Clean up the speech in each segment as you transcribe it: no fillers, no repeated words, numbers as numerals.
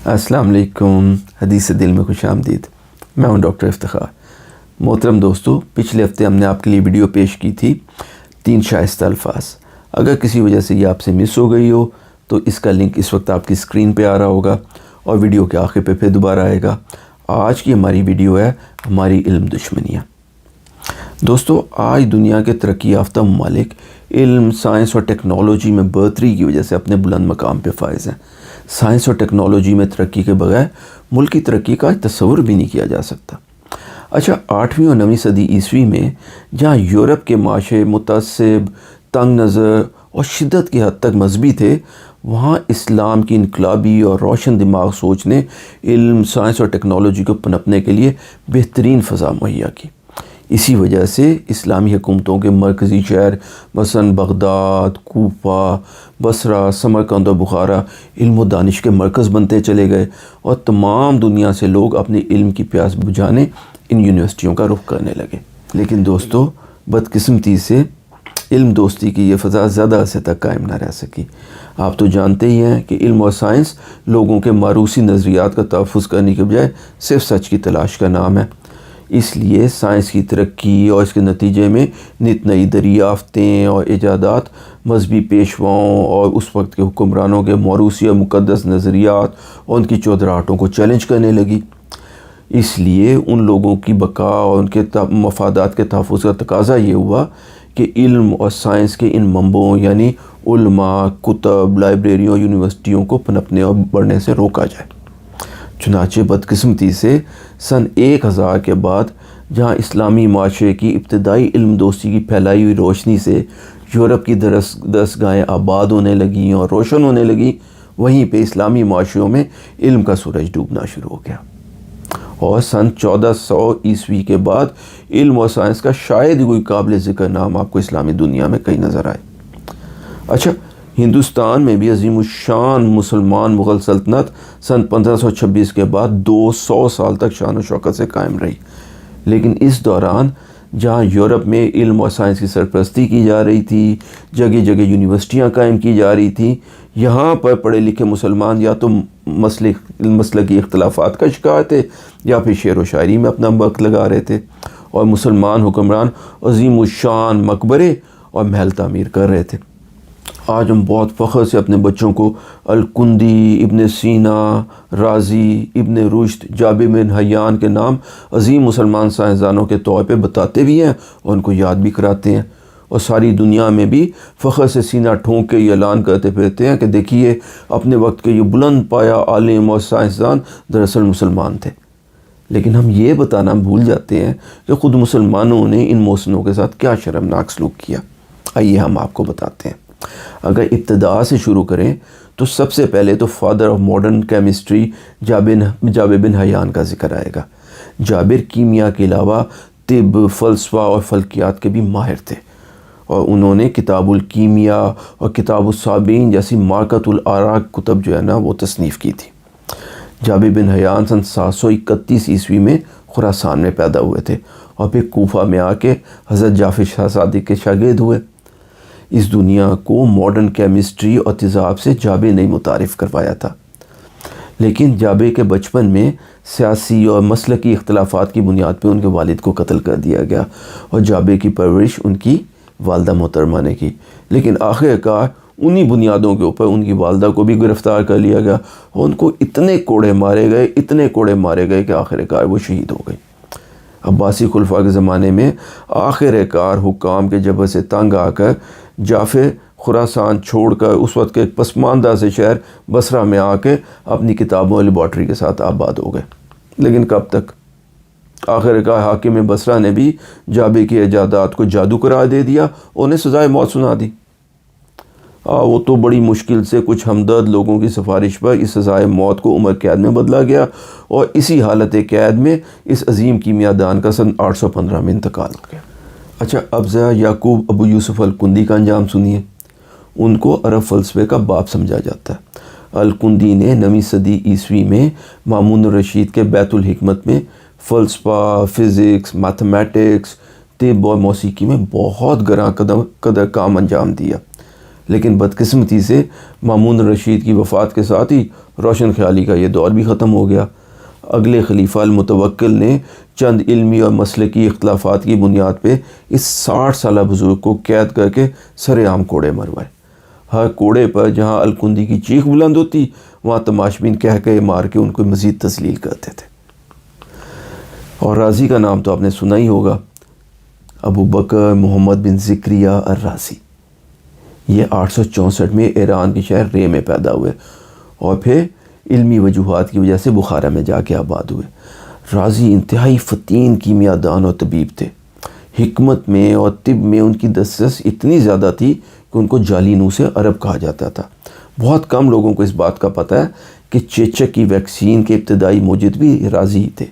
السلام علیکم، حدیث دل میں خوش آمدید۔ میں ہوں ڈاکٹر افتخار۔ محترم دوستو، پچھلے ہفتے ہم نے آپ کے لیے ویڈیو پیش کی تھی 3 شائستہ الفاظ۔ اگر کسی وجہ سے یہ آپ سے مس ہو گئی ہو تو اس کا لنک اس وقت آپ کی اسکرین پہ آ رہا ہوگا اور ویڈیو کے آخر پہ پھر دوبارہ آئے گا۔ آج کی ہماری ویڈیو ہے ہماری علم دشمنیاں۔ دوستو، آج دنیا کے ترقی یافتہ ممالک علم، سائنس اور ٹیکنالوجی میں بہتری کی وجہ سے اپنے بلند مقام پہ فائز ہیں۔ سائنس اور ٹیکنالوجی میں ترقی کے بغیر ملک کی ترقی کا تصور بھی نہیں کیا جا سکتا۔ اچھا، 8ویں اور 9ویں صدی عیسوی میں جہاں یورپ کے معاشرے متعصب، تنگ نظر اور شدت کی حد تک مذہبی تھے، وہاں اسلام کی انقلابی اور روشن دماغ سوچ نے علم، سائنس اور ٹیکنالوجی کو پنپنے کے لیے بہترین فضا مہیا کی۔ اسی وجہ سے اسلامی حکومتوں کے مرکزی شہر مثلاً بغداد، کوفہ، بصرہ، سمرقند اور بخارا علم و دانش کے مرکز بنتے چلے گئے اور تمام دنیا سے لوگ اپنے علم کی پیاس بجھانے ان یونیورسٹیوں کا رخ کرنے لگے۔ لیکن دوستو، بدقسمتی سے علم دوستی کی یہ فضا زیادہ عرصے تک قائم نہ رہ سکی۔ آپ تو جانتے ہی ہیں کہ علم اور سائنس لوگوں کے موروثی نظریات کا تحفظ کرنے کے بجائے صرف سچ کی تلاش کا نام ہے۔ اس لیے سائنس کی ترقی اور اس کے نتیجے میں نت نئی دریافتیں اور ایجادات مذہبی پیشواؤں اور اس وقت کے حکمرانوں کے موروثی اور مقدس نظریات اور ان کی چودراہٹوں کو چیلنج کرنے لگی۔ اس لیے ان لوگوں کی بقا اور ان کے مفادات کے تحفظ کا تقاضا یہ ہوا کہ علم اور سائنس کے ان منبعوں یعنی علماء، کتب، لائبریریوں، یونیورسٹیوں کو پنپنے اور بڑھنے سے روکا جائے۔ چنانچہ بدقسمتی سے سن 1000 کے بعد جہاں اسلامی معاشرے کی ابتدائی علم دوستی کی پھیلائی ہوئی روشنی سے یورپ کی درسگاہیں آباد ہونے لگیں اور روشن ہونے لگیں، وہیں پہ اسلامی معاشروں میں علم کا سورج ڈوبنا شروع ہو گیا۔ اور سن 1400 عیسوی کے بعد علم اور سائنس کا شاید ہی کوئی قابل ذکر نام آپ کو اسلامی دنیا میں کہیں نظر آئے۔ اچھا، ہندوستان میں بھی عظیم الشان مسلمان مغل سلطنت سن 1526 کے بعد 200 سال تک شان و شوکت سے قائم رہی۔ لیکن اس دوران جہاں یورپ میں علم اور سائنس کی سرپرستی کی جا رہی تھی، جگہ جگہ یونیورسٹیاں قائم کی جا رہی تھیں، یہاں پر پڑھے لکھے مسلمان یا تو مسلکی اختلافات کا شکار تھے یا پھر شعر و شاعری میں اپنا وقت لگا رہے تھے، اور مسلمان حکمران عظیم الشان مقبرے اور محل تعمیر کر رہے تھے۔ آج ہم بہت فخر سے اپنے بچوں کو الکندی، ابن سینا، رازی، ابن رشد، جابر بن حیان کے نام عظیم مسلمان سائنسدانوں کے طور پہ بتاتے بھی ہیں اور ان کو یاد بھی کراتے ہیں، اور ساری دنیا میں بھی فخر سے سینہ ٹھونک کے یہ اعلان کرتے پھرتے ہیں کہ دیکھیے اپنے وقت کے یہ بلند پایا عالم اور سائنسدان دراصل مسلمان تھے۔ لیکن ہم یہ بتانا بھول جاتے ہیں کہ خود مسلمانوں نے ان محسنوں کے ساتھ کیا شرمناک سلوک کیا۔ آئیے ہم آپ کو بتاتے ہیں۔ اگر ابتدا سے شروع کریں تو سب سے پہلے تو فادر آف ماڈرن کیمسٹری جابر بن حیان کا ذکر آئے گا۔ جابر کیمیا کے علاوہ طب، فلسفہ اور فلکیات کے بھی ماہر تھے، اور انہوں نے کتاب الکیمیا اور کتاب الصابین جیسی مارکۃ الآراء کتب جو ہے نا وہ تصنیف کی تھی۔ جابر بن حیان سن 731 عیسوی میں خراسان میں پیدا ہوئے تھے اور پھر کوفہ میں آ کے حضرت جعفر شاہ صادق کے شاگرد ہوئے۔ اس دنیا کو ماڈرن کیمسٹری اور تیزاب سے جابر نے متعارف کروایا تھا، لیکن جابر کے بچپن میں سیاسی اور مسلکی اختلافات کی بنیاد پہ ان کے والد کو قتل کر دیا گیا، اور جابر کی پرورش ان کی والدہ محترمہ نے کی۔ لیکن آخر کار انہی بنیادوں کے اوپر ان کی والدہ کو بھی گرفتار کر لیا گیا اور ان کو اتنے کوڑے مارے گئے کہ آخر کار وہ شہید ہو گئی۔ عباسی خلفاء کے زمانے میں آخر کار حکام کے جبر سے تنگ آ کر جعفر خراسان چھوڑ کر اس وقت کے پسماندہ سے شہر بصرہ میں آ کے اپنی کتابوں اور لیبارٹری کے ساتھ آباد ہو گئے۔ لیکن کب تک؟ آخر کار حاکم بصرہ نے بھی جابر کی ایجادات کو جادو قرار دے دیا، انہیں سزائے موت سنا دی۔ وہ تو بڑی مشکل سے کچھ ہمدرد لوگوں کی سفارش پر اس سزائے موت کو عمر قید میں بدلا گیا، اور اسی حالت قید میں اس عظیم کیمیا دان کا سن 815 میں انتقال ہو گیا۔ اچھا، اب ذرا یعقوب ابو یوسف الکندی کا انجام سنیے۔ ان کو عرب فلسفے کا باپ سمجھا جاتا ہے۔ الکندی نے 9ویں صدی عیسوی میں مامون الرشید کے بیت الحکمت میں فلسفہ، فزکس، میتھمیٹکس، طب اور موسیقی میں بہت گراں قدر کام انجام دیا، لیکن بدقسمتی سے مامون الرشید کی وفات کے ساتھ ہی روشن خیالی کا یہ دور بھی ختم ہو گیا۔ اگلے خلیفہ المتوکل نے چند علمی اور مسلکی اختلافات کی بنیاد پہ اس 60 سالہ بزرگ کو قید کر کے سر عام کوڑے مروائے۔ ہر کوڑے پر جہاں الکندی کی چیخ بلند ہوتی، وہاں تماشبین کہہ مار کے ان کو مزید تذلیل کرتے تھے۔ اور رازی کا نام تو آپ نے سنا ہی ہوگا، ابو بکر محمد بن زکریہ الرازی۔ یہ 864 میں ایران کے شہر رے میں پیدا ہوئے اور پھر علمی وجوہات کی وجہ سے بخارا میں جا کے آباد ہوئے۔ رازی انتہائی فتین کیمیا دان اور طبیب تھے۔ حکمت میں اور طب میں ان کی دسترس اتنی زیادہ تھی کہ ان کو جالینوس عرب کہا جاتا تھا۔ بہت کم لوگوں کو اس بات کا پتہ ہے کہ چیچک کی ویکسین کے ابتدائی موجد بھی رازی ہی تھے۔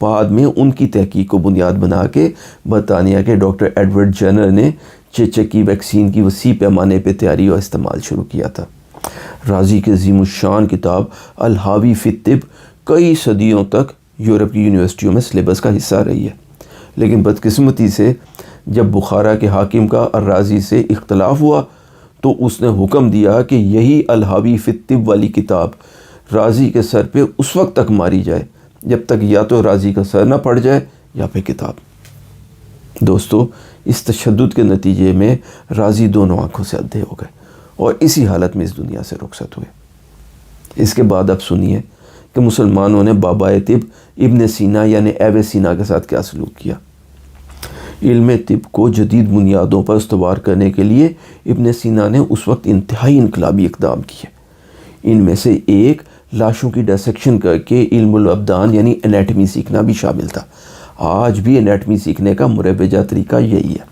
بعد میں ان کی تحقیق کو بنیاد بنا کے برطانیہ کے ڈاکٹر ایڈورڈ جینر نے چیچک کی ویکسین کی وسیع پیمانے پہ تیاری اور استعمال شروع کیا تھا۔ رازی کے عظیم الشان کتاب الحاوی فی الطب کئی صدیوں تک یورپ کی یونیورسٹیوں میں سلیبس کا حصہ رہی ہے، لیکن بدقسمتی سے جب بخارا کے حاکم کا الرازی سے اختلاف ہوا تو اس نے حکم دیا کہ یہی الحاوی فی الطب والی کتاب رازی کے سر پہ اس وقت تک ماری جائے جب تک یا تو رازی کا سر نہ پڑ جائے یا پھر کتاب۔ دوستو، اس تشدد کے نتیجے میں رازی دونوں آنکھوں سے اندھے ہو گئے اور اسی حالت میں اس دنیا سے رخصت ہوئے۔ اس کے بعد اب سنیے کہ مسلمانوں نے بابائے طب ابن سینا یعنی ایویسینا کے ساتھ کیا سلوک کیا۔ علم طب کو جدید بنیادوں پر استوار کرنے کے لیے ابن سینا نے اس وقت انتہائی انقلابی اقدام کیے۔ ان میں سے ایک لاشوں کی ڈائسیکشن کر کے علم الابدان یعنی انیٹمی سیکھنا بھی شامل تھا۔ آج بھی انیٹمی سیکھنے کا مروجہ طریقہ یہی ہے،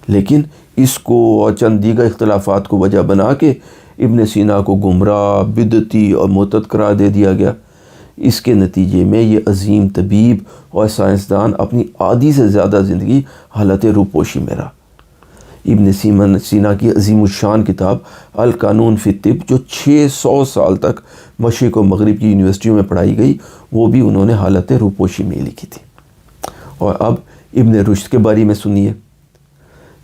لیکن اس کو اور چند دیگر اختلافات کو وجہ بنا کے ابن سینا کو گمراہ، بدعتی اور مرتد قرار دے دیا گیا۔ اس کے نتیجے میں یہ عظیم طبیب اور سائنسدان اپنی آدھی سے زیادہ زندگی حالت روپوشی میں رہا۔ ابن سینا کی عظیم الشان کتاب القانون فی الطب جو 600 سال تک مشرق و مغرب کی یونیورسٹیوں میں پڑھائی گئی، وہ بھی انہوں نے حالت روپوشی میں لکھی تھی۔ اور اب ابن رشد کے بارے میں سنیے۔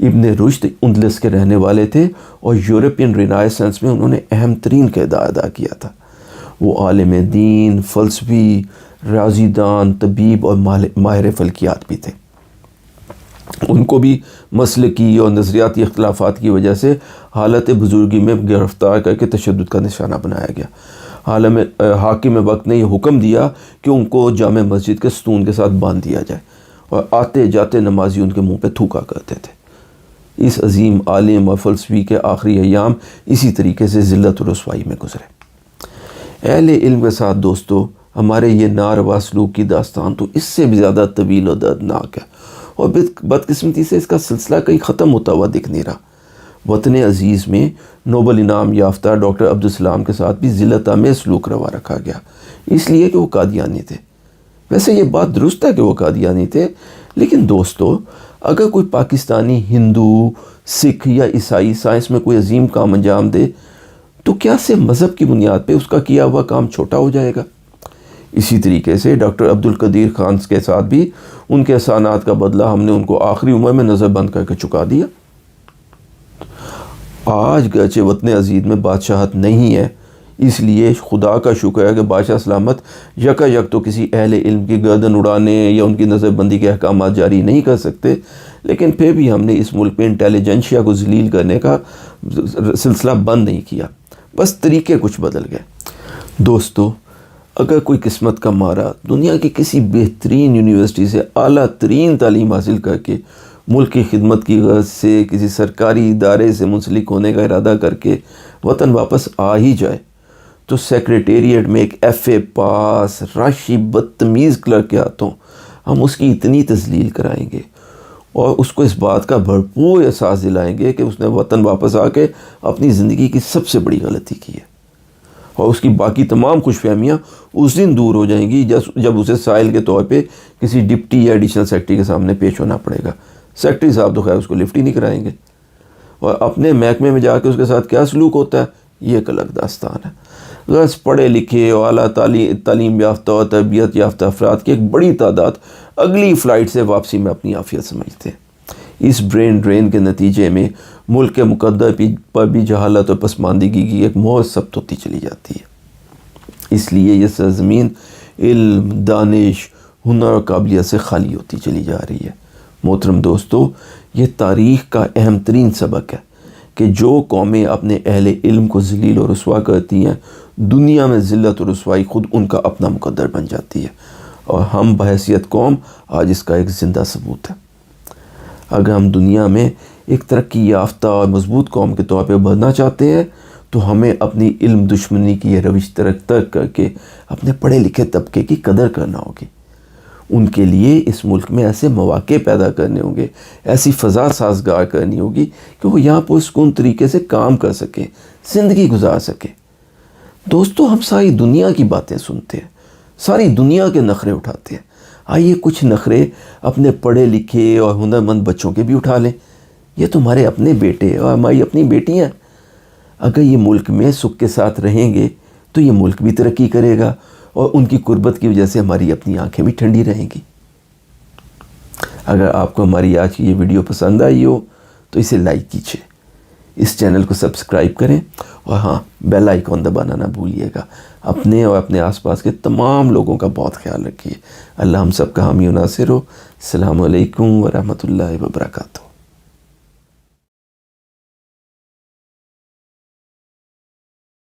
ابن رشد اندلس کے رہنے والے تھے اور یورپین رینائسنس میں انہوں نے اہم ترین کردار ادا کیا تھا۔ وہ عالم دین، فلسفی، ریاضی دان، طبیب اور ماہر فلکیات بھی تھے۔ ان کو بھی مسلکی اور نظریاتی اختلافات کی وجہ سے حالت بزرگی میں گرفتار کر کے تشدد کا نشانہ بنایا گیا۔ حاکم وقت نے یہ حکم دیا کہ ان کو جامع مسجد کے ستون کے ساتھ باندھ دیا جائے اور آتے جاتے نمازی ان کے منہ پہ تھوکا کرتے تھے۔ اس عظیم عالم اور فلسفی کے آخری ایام اسی طریقے سے ذلت و رسوائی میں گزرے۔ اہل علم کے ساتھ دوستو، ہمارے یہ ناروا سلوک کی داستان تو اس سے بھی زیادہ طویل و دردناک ہے، اور بدقسمتی سے اس کا سلسلہ کہیں ختم ہوتا ہوا دکھ نہیں رہا۔ وطن عزیز میں نوبل انعام یافتہ ڈاکٹر عبدالسلام کے ساتھ بھی ذلت آمیز سلوک روا رکھا گیا، اس لیے کہ وہ قادیانی تھے۔ ویسے یہ بات درست ہے کہ وہ قادیانی تھے، لیکن دوستو، اگر کوئی پاکستانی ہندو، سکھ یا عیسائی سائنس میں کوئی عظیم کام انجام دے تو کیا سے مذہب کی بنیاد پہ اس کا کیا ہوا کام چھوٹا ہو جائے گا؟ اسی طریقے سے ڈاکٹر عبدالقدیر خان کے ساتھ بھی ان کے احسانات کا بدلہ ہم نے ان کو آخری عمر میں نظر بند کر کے چکا دیا۔ آج گرچہ وطن عزیز میں بادشاہت نہیں ہے، اس لیے خدا کا شکر ہے کہ بادشاہ سلامت یکا یک تو کسی اہل علم کی گردن اڑانے یا ان کی نظر بندی کے احکامات جاری نہیں کر سکتے، لیکن پھر بھی ہم نے اس ملک میں انٹیلیجنشیا کو ذلیل کرنے کا سلسلہ بند نہیں کیا، بس طریقے کچھ بدل گئے۔ دوستو، اگر کوئی قسمت کا مارا دنیا کی کسی بہترین یونیورسٹی سے اعلیٰ ترین تعلیم حاصل کر کے ملک کی خدمت کی غرض سے کسی سرکاری ادارے سے منسلک ہونے کا ارادہ کر کے وطن واپس آ ہی جائے تو سیکریٹریٹ میں ایک FA پاس راشی بدتمیز کلرک کے ہاتھوں ہم اس کی اتنی تذلیل کرائیں گے اور اس کو اس بات کا بھرپور احساس دلائیں گے کہ اس نے وطن واپس آ کے اپنی زندگی کی سب سے بڑی غلطی کی ہے، اور اس کی باقی تمام خوش فہمیاں اس دن دور ہو جائیں گی جب اسے سائل کے طور پہ کسی ڈپٹی یا ایڈیشنل سیکرٹری کے سامنے پیش ہونا پڑے گا۔ سیکرٹری صاحب تو خیر اس کو لفٹ ہی نہیں کرائیں گے، اور اپنے محکمے میں جا کے اس کے ساتھ کیا سلوک ہوتا ہے یہ ایک الگ داستان ہے۔ غرض پڑھے لکھے اور اعلیٰ تعلیم یافتہ اور تربیت یافتہ افراد کی ایک بڑی تعداد اگلی فلائٹ سے واپسی میں اپنی عافیت سمجھتے ہیں۔ اس برین ڈرین کے نتیجے میں ملک کے مقدر پر بھی جہالت اور پسماندگی کی ایک موج ثبت ہوتی چلی جاتی ہے۔ اس لیے یہ سرزمین علم، دانش، ہنر اور قابلیت سے خالی ہوتی چلی جا رہی ہے۔ محترم دوستو، یہ تاریخ کا اہم ترین سبق ہے کہ جو قومیں اپنے اہل علم کو ذلیل و رسوا کرتی ہیں، دنیا میں ذلت و رسوائی خود ان کا اپنا مقدر بن جاتی ہے، اور ہم بحیثیت قوم آج اس کا ایک زندہ ثبوت ہے۔ اگر ہم دنیا میں ایک ترقی یافتہ اور مضبوط قوم کے طور پہ بڑھنا چاہتے ہیں تو ہمیں اپنی علم دشمنی کی یہ روش ترک کر کے اپنے پڑھے لکھے طبقے کی قدر کرنا ہوگی۔ ان کے لیے اس ملک میں ایسے مواقع پیدا کرنے ہوں گے، ایسی فضا سازگار کرنی ہوگی کہ وہ یہاں پرسکون طریقے سے کام کر سکیں، زندگی گزار سکیں۔ دوستو، ہم ساری دنیا کی باتیں سنتے ہیں، ساری دنیا کے نخرے اٹھاتے ہیں۔ آئیے کچھ نخرے اپنے پڑھے لکھے اور ہنرمند بچوں کے بھی اٹھا لیں۔ یہ تمہارے اپنے بیٹے اور ہماری اپنی بیٹیاں۔ اگر یہ ملک میں سکھ کے ساتھ رہیں گے تو یہ ملک بھی ترقی کرے گا، اور ان کی قربت کی وجہ سے ہماری اپنی آنکھیں بھی ٹھنڈی رہیں گی۔ اگر آپ کو ہماری آج کی یہ ویڈیو پسند آئی ہو تو اسے لائک کیجیے، اس چینل کو سبسکرائب کریں، اور ہاں، بیل آئیکن دبانا نہ بھولیے گا۔ اپنے اور اپنے آس پاس کے تمام لوگوں کا بہت خیال رکھیے۔ اللہ ہم سب کا حامی و ناصر ہو۔ السلام علیکم ورحمۃ اللہ وبرکاتہ۔